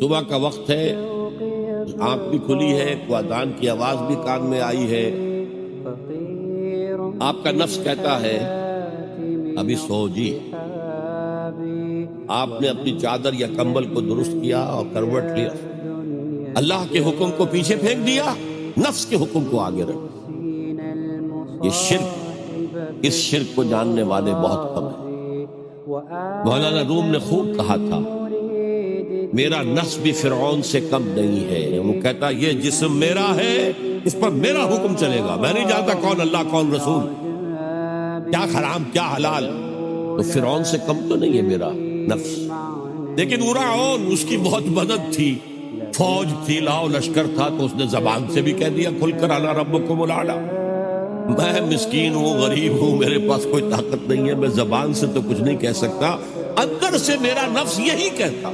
صبح کا وقت ہے، آنکھ بھی کھلی ہے، اذان کی آواز بھی کان میں آئی ہے، آپ کا نفس کہتا ہے ابھی سو جی۔ آپ نے اپنی چادر یا کمبل کو درست کیا اور کروٹ لیا، اللہ کے حکم کو پیچھے پھینک دیا، نفس کے حکم کو آگے رکھ۔ یہ شرک، اس شرک کو جاننے والے بہت کم ہیں۔ مولانا روم نے خوب کہا تھا، میرا نفس بھی فرعون سے کم نہیں ہے۔ وہ کہتا یہ جسم میرا ہے، اس پر میرا حکم چلے گا، میں نہیں جانتا کون اللہ کون رسول، کیا حرام کیا حلال۔ تو فرعون سے کم تو نہیں ہے میرا نفس، لیکن فرعون اس کی بہت مدد تھی، فوج تھی، لاؤ لشکر تھا، تو اس نے زبان سے بھی کہہ دیا کھل کر انا ربکم الاعلی۔ میں مسکین ہوں، غریب ہوں، میرے پاس کوئی طاقت نہیں ہے، میں زبان سے تو کچھ نہیں کہہ سکتا، اندر سے میرا نفس یہی کہتا۔